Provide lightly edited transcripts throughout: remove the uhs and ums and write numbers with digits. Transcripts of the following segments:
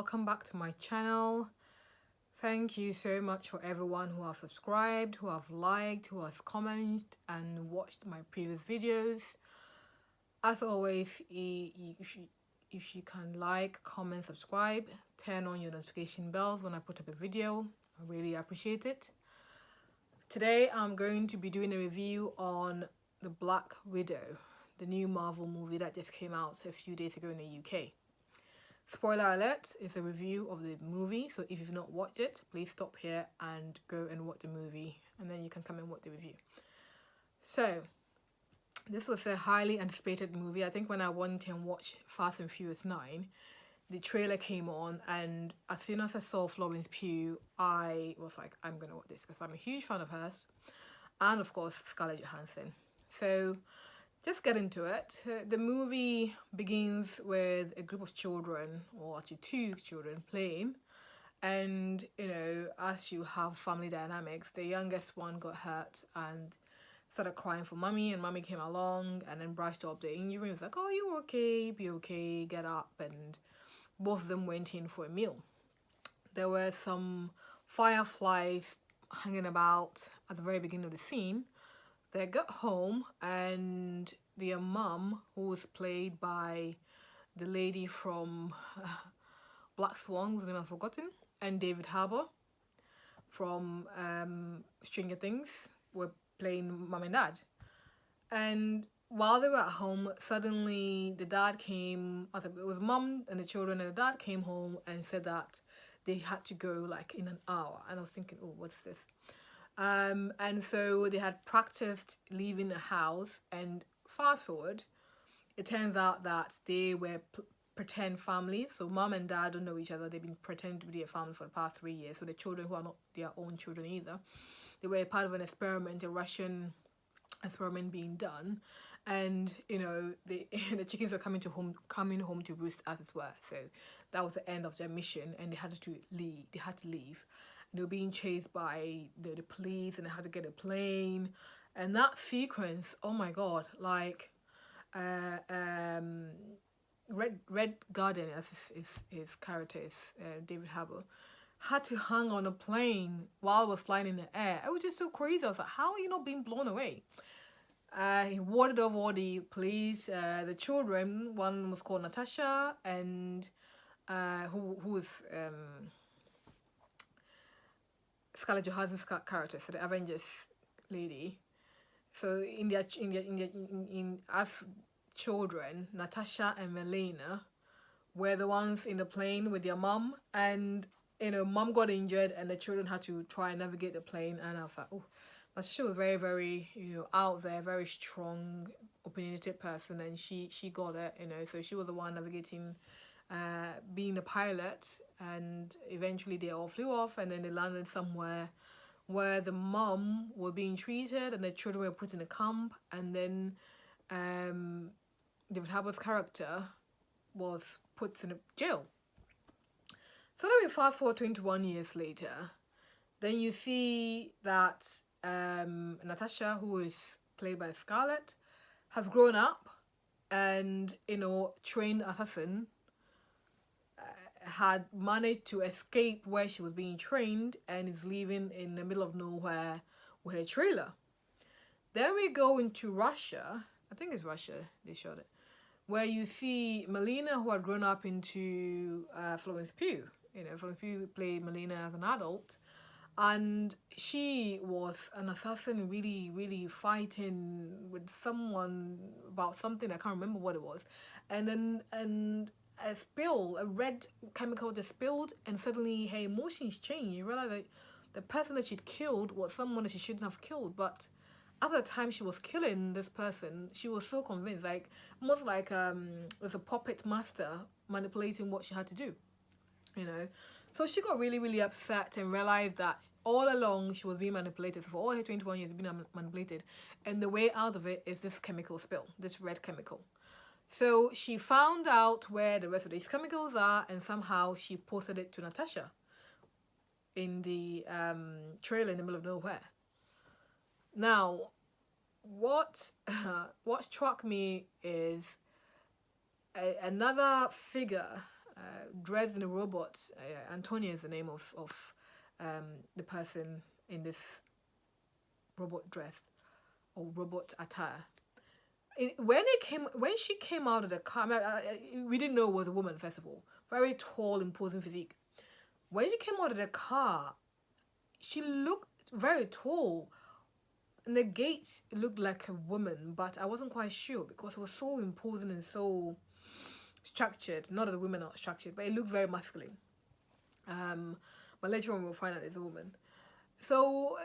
welcome back to my channel. Thank you so much for everyone who have subscribed, who have liked, who has commented and watched my previous videos. As always, if you can like, comment, subscribe, turn on your notification bells when I put up a video, I really appreciate it. Today I'm going to be doing a review on The Black Widow, the new Marvel movie that just came out a few days ago in the UK. Spoiler alert, it's a review of the movie, so if you've not watched it, please stop here and go and watch the movie, and then you can come and watch the review. So, this was a highly anticipated movie. I think when I went and watched Fast and Furious 9, the trailer came on, and as soon as I saw Folerence Pugh, I was like, I'm gonna watch this because I'm a huge fan of hers, and of course Scarlett Johansson. So just get into it. The movie begins with a group of children, or actually two children, playing, and as you have family dynamics, the youngest one got hurt and started crying for mommy, and mommy came along and then brushed up the injury and was like, oh, you're okay, be okay, get up, and both of them went in for a meal. There were some fireflies hanging about at the very beginning of the scene. They got home, and their mum, who was played by the lady from Black Swan, whose name I've forgotten, and David Harbour from Stranger Things, were playing mum and dad. And while they were at home, suddenly the dad came, I think it was mum and the children, and the dad came home and said that they had to go like in an hour. And I was thinking, oh, what's this? And so they had practiced leaving the house, and fast forward, it turns out that they were pretend families. So mom and dad don't know each other. They've been pretending to be their family for the past 3 years. So the children, who are not their own children either, they were part of an experiment, a Russian experiment being done, and the chickens are coming home to roost, as it were. So that was the end of their mission, and they had to leave. They were being chased by the police, and they had to get a plane. And that sequence, oh my god, like Red Garden, as his character is, David Harbour, had to hang on a plane while it was flying in the air. It was just so crazy. I was like, how are you not being blown away? He warded off all the police, the children. One was called Natasha, and who was Scarlett Johansson's character, so the Avengers lady. So as children, Natasha and Melina were the ones in the plane with their mum, and mum got injured, and the children had to try and navigate the plane. And I was like, oh, she was very, very out there, very strong, opinionated person, and she got it, so she was the one navigating, being a pilot. And eventually they all flew off, and then they landed somewhere where the mum were being treated and the children were put in a camp, and then David Harbour's character was put in a jail. So then we fast forward 21 years later, then you see that Natasha, who is played by Scarlett, has grown up and trained assassin, had managed to escape where she was being trained, and is living in the middle of nowhere with a trailer. Then we go into Russia, I think it's Russia, they shot it, where you see Melina, who had grown up into Folerence Pugh. Folerence Pugh played Melina as an adult, and she was an assassin, really, really fighting with someone about something, I can't remember what it was, and a red chemical just spilled, and suddenly her emotions changed. You realize that the person that she'd killed was someone that she shouldn't have killed, but at the time she was killing this person, she was so convinced, like almost like as a puppet master manipulating what she had to do, So she got really, really upset and realized that all along she was being manipulated. For all her 21 years being manipulated, and the way out of it is this chemical spill, this red chemical. So she found out where the rest of these chemicals are, and somehow she posted it to Natasha in the trailer in the middle of nowhere. Now, what struck me is another figure, dressed in a robot. Antonia is the name of the person in this robot dress or robot attire. When she came out of the car, we didn't know it was a woman, first of all. Very tall, imposing physique. When she came out of the car, she looked very tall. And the gaits looked like a woman, but I wasn't quite sure because it was so imposing and so structured. Not that the women are structured, but it looked very masculine. But later on we'll find out it's a woman. So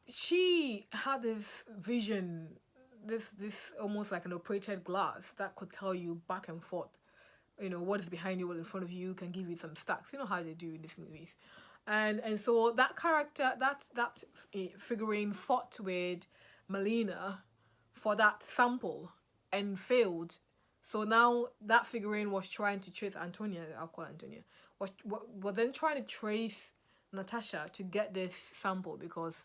she had this vision, this almost like an operated glass that could tell you back and forth, what is behind you, what is in front of you, can give you some stats. You know how they do in these movies. And so that character, that figurine fought with Melina for that sample and failed. So now that figurine was trying to trace Antonia, I'll call her Antonia, was then trying to trace Natasha to get this sample because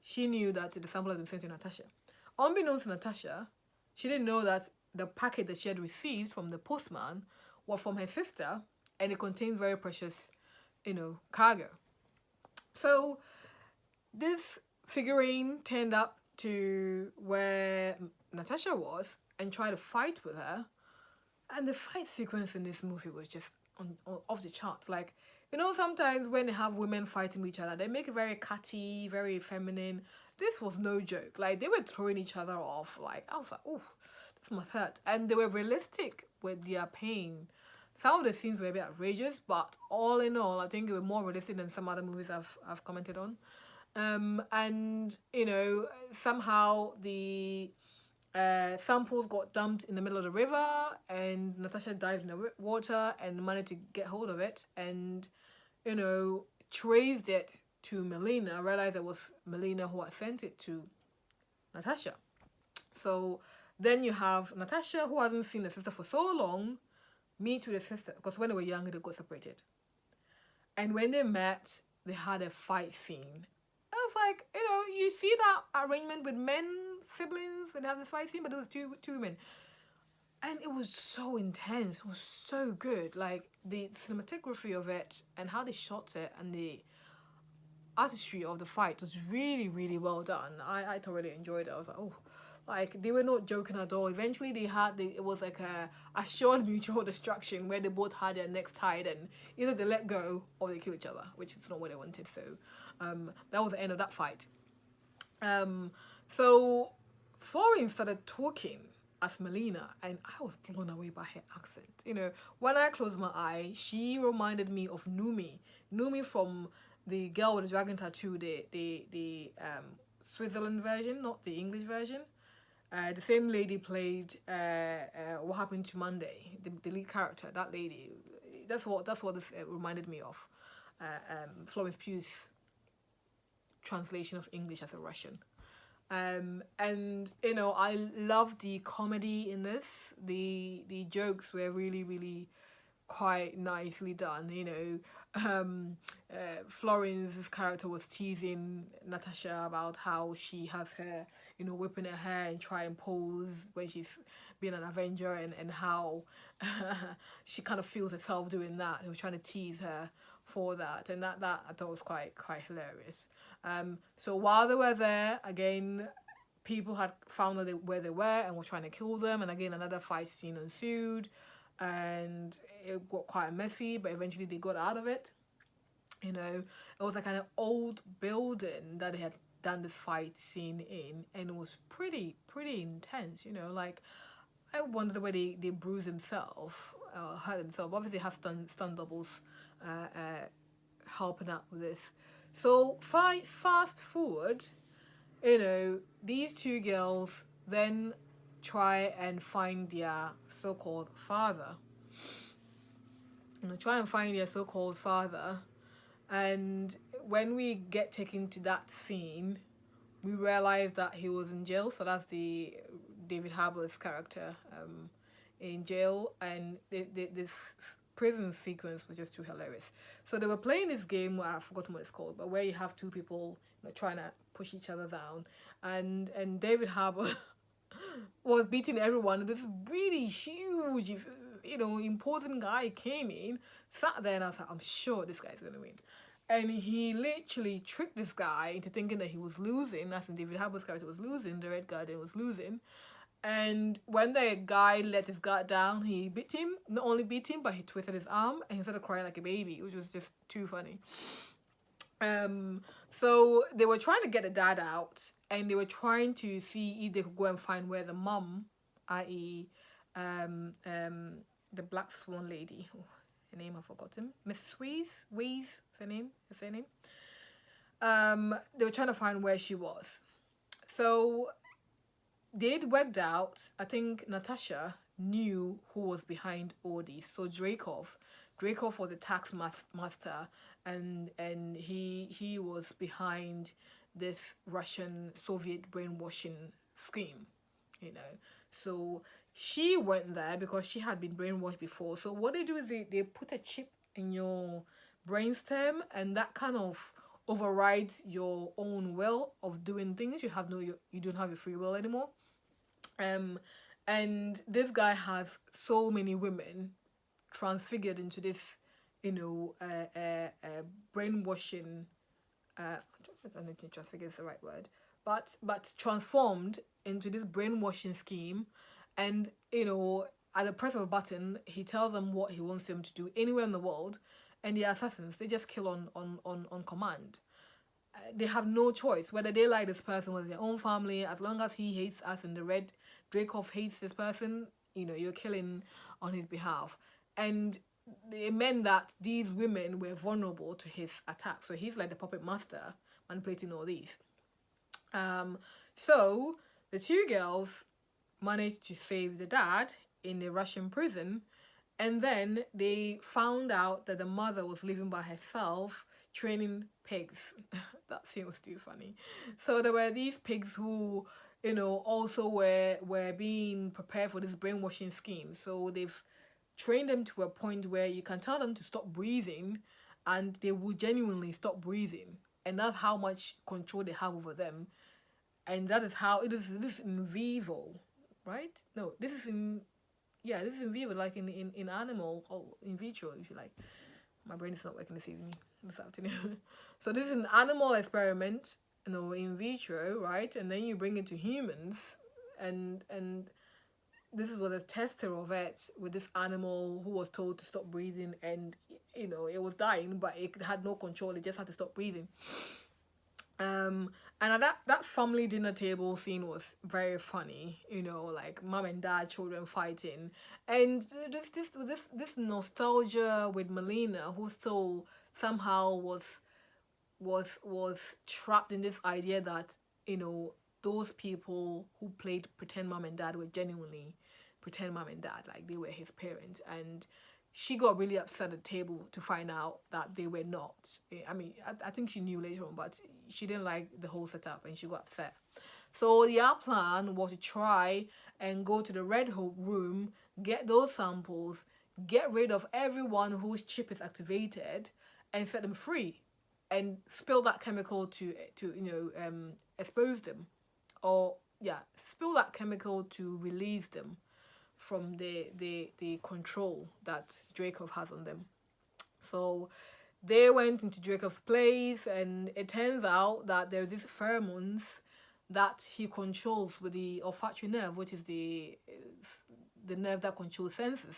she knew that the sample had been sent to Natasha. Unbeknownst to Natasha, she didn't know that the packet that she had received from the postman was from her sister and it contained very precious, cargo. So this figurine turned up to where Natasha was and tried to fight with her. And the fight sequence in this movie was just off the charts. Like, sometimes when they have women fighting with each other, they make it very catty, very feminine. This was no joke. Like, they were throwing each other off. Like, I was like, oof, this must hurt. And they were realistic with their pain. Some of the scenes were a bit outrageous, but all in all, I think it was more realistic than some other movies I've commented on. And, somehow the samples got dumped in the middle of the river and Natasha dived in the water and managed to get hold of it and, traced it to Melina. Realized it was Melina who had sent it to Natasha. So then you have Natasha, who hasn't seen her sister for so long, meet with her sister, because when they were younger, they got separated. And when they met, they had a fight scene. I was like, you see that arrangement with men, siblings, and have this fight scene, but there was two women. And it was so intense. It was so good. Like, the cinematography of it and how they shot it and the artistry of the fight was really, really well done. I thoroughly enjoyed it. I was like, oh, like, they were not joking at all. Eventually, it was like a assured mutual destruction where they both had their necks tied and either they let go or they kill each other, which is not what they wanted. So that was the end of that fight. So Florence started talking as Melina, and I was blown away by her accent. When I closed my eye, she reminded me of Numi from the Girl with the Dragon Tattoo, the Switzerland version, not the English version. The same lady played What Happened to Monday, the lead character. That lady, that's what this reminded me of. Folerence Pugh's translation of English as a Russian. And I love the comedy in this. The jokes were really, really quite nicely done. Florence's character was teasing Natasha about how she has her, whipping her hair and try and pose when she's being an Avenger, and how she kind of feels herself doing that. He was trying to tease her for that, and that I thought was quite hilarious. So while they were there, again, people had found where they were and were trying to kill them, and again another fight scene ensued, and it got quite messy, but eventually they got out of it. It was like an old building that they had done the fight scene in, and it was pretty intense. Like, I wondered where they bruised himself, hurt himself. Obviously they have stunt doubles helping out with this. So fast forward, these two girls then try and find their so-called father. And when we get taken to that scene, we realize that he was in jail. So that's the David Harbour's character in jail, and this prison sequence was just too hilarious. So they were playing this game, I've forgotten what it's called, but where you have two people trying to push each other down, and David Harbour was beating everyone. This really huge important guy came in, sat there, and I was like, I'm sure this guy's gonna win. And he literally tricked this guy into thinking that he was losing. I think David Harbour's character was losing, the Red Guardian was losing. And when the guy let his guard down, he beat him. Not only beat him, but he twisted his arm and he started crying like a baby, which was just too funny. So they were trying to get the dad out, and they were trying to see if they could go and find where the mum, i.e., the Black Swan lady, her name I've forgotten, Miss Weeze, her name. They were trying to find where she was. So they'd worked out, I think Natasha knew who was behind all these. So Dreykov was the tax master, and he was behind this Russian Soviet brainwashing scheme, So she went there because she had been brainwashed before. So what they do is they put a chip in your brainstem, and that kind of overrides your own will of doing things. You don't have your free will anymore. And this guy has so many women transfigured into this, brainwashing. I don't think transfigured is the right word, but transformed into this brainwashing scheme, and at the press of a button, he tells them what he wants them to do anywhere in the world, and the assassins, they just kill on command. They have no choice whether they like this person with their own family. As long as he hates us and the Red Dreykov hates this person, you're killing on his behalf. And it meant that these women were vulnerable to his attack. So he's like the puppet master manipulating all these. So the two girls managed to save the dad in the Russian prison, and then they found out that the mother was living by herself training pigs. That thing was too funny. So there were these pigs who, also were being prepared for this brainwashing scheme. So they've trained them to a point where you can tell them to stop breathing, and they will genuinely stop breathing. And that's how much control they have over them. And that is how it is. This is in vivo, right? No, this is in vivo, like in animal or in vitro, if you like. My brain is not working this afternoon. So this is an animal experiment, in vitro, right? And then you bring it to humans, and this was a tester of it with this animal who was told to stop breathing, and it was dying, but it had no control. It just had to stop breathing. And that family dinner table scene was very funny, like mom and dad, children fighting, and this nostalgia with Melina, who still somehow was trapped in this idea that those people who played pretend mom and dad were genuinely pretend mom and dad, like they were his parents, and she got really upset at the table to find out that they were not. I mean, I think she knew later on, but she didn't like the whole setup and she got upset. So their plan was to try and go to the Red Room, get those samples, get rid of everyone whose chip is activated, and set them free, and spill that chemical to expose them, or spill that chemical to release them from the control that Dreykov has on them. So they went into Dreykov's place, and it turns out that there's these pheromones that he controls with the olfactory nerve, which is the nerve that controls senses.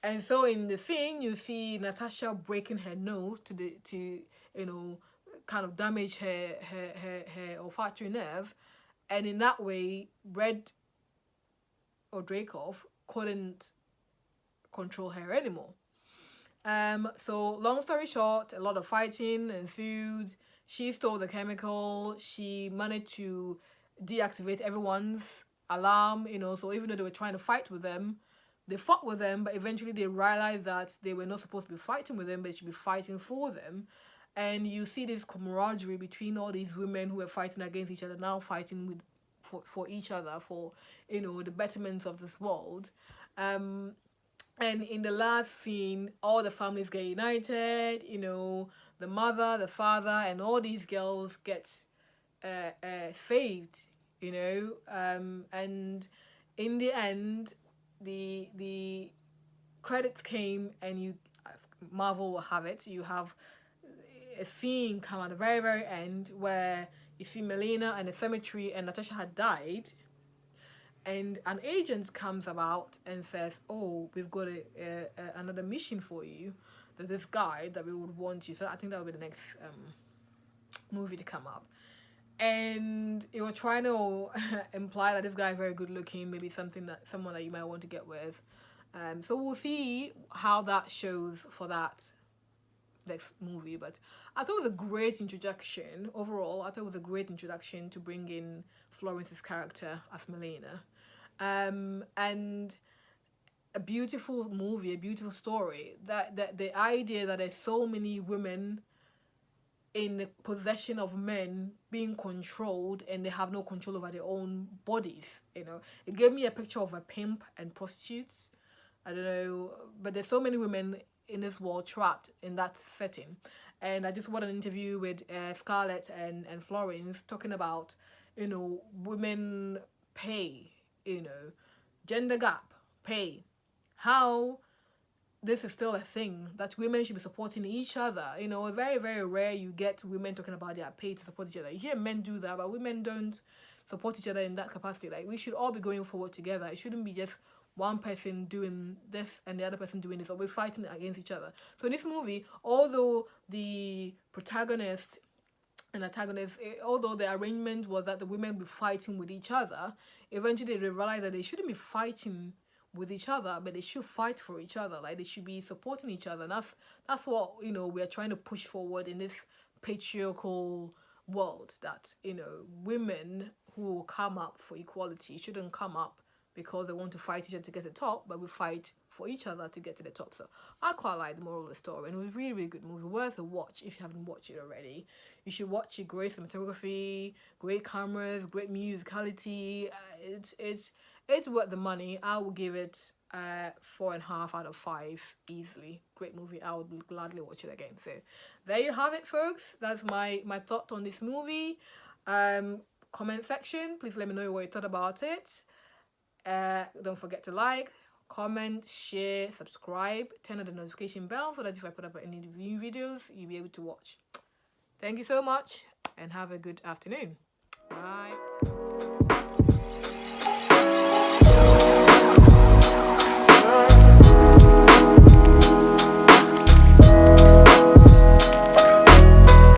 And so in the thing, you see Natasha breaking her nose to kind of damage her olfactory nerve, and in that way, Red or Dreykov couldn't control her anymore. So long story short, a lot of fighting ensued. She stole the chemical. She managed to deactivate everyone's alarm, so even though they were trying to fight with them, they fought with them, but eventually they realized that they were not supposed to be fighting with them, but they should be fighting for them. And you see this camaraderie between all these women who were fighting against each other, now fighting for each other, for the betterment of this world. And in the last scene, all the families get united. The mother, the father, and all these girls get saved. And in the end, the credits came, and Marvel will have it, you have a scene come at the very, very end where you see Melina in the cemetery and Natasha had died, and an agent comes about and says, oh, we've got another mission for you. There's this guy that we would want you. So I think that will be the next movie to come up. And it was trying to imply that this guy is very good looking, maybe someone that you might want to get with. So we'll see how that shows for that next movie. But I thought it was a great introduction overall. I thought it was a great introduction to bring in Florence's character as Melina, and a beautiful movie, a beautiful story. That the idea that there's so many women in possession of men being controlled, and they have no control over their own bodies. You know, it gave me a picture of a pimp and prostitutes. I don't know, but there's so many women in this world trapped in that setting. And I just watched an interview with Scarlett and Florence talking about, you know, women pay, you know, gender gap, pay, how this is still a thing, that women should be supporting each other. You know, very, very rare you get women talking about their pay to support each other. You hear men do that, but women don't support each other in that capacity. Like, we should all be going forward together. It shouldn't be just one person doing this and the other person doing this, or we're fighting against each other. So in this movie, although the protagonist and antagonist, although the arrangement was that the women be fighting with each other, eventually they realized that they shouldn't be fighting with each other, but they should fight for each other. Like, they should be supporting each other. And that's what, you know, we are trying to push forward in this patriarchal world, that, you know, women who will come up for equality shouldn't come up because they want to fight each other to get to the top, but we fight for each other to get to the top. So I quite like the moral of the story, and it was a really, really good movie, worth a watch if you haven't watched it already. You should watch it. Great cinematography, great cameras, great musicality. It's worth the money. I will give it 4.5 out of 5 easily. Great movie. I would gladly watch it again. So there you have it, folks. That's my thoughts on this movie. Comment section, please let me know what you thought about it. Don't forget to like, comment, share, subscribe, turn on the notification bell so that if I put up any new videos, you'll be able to watch. Thank you so much, and have a good afternoon. Bye.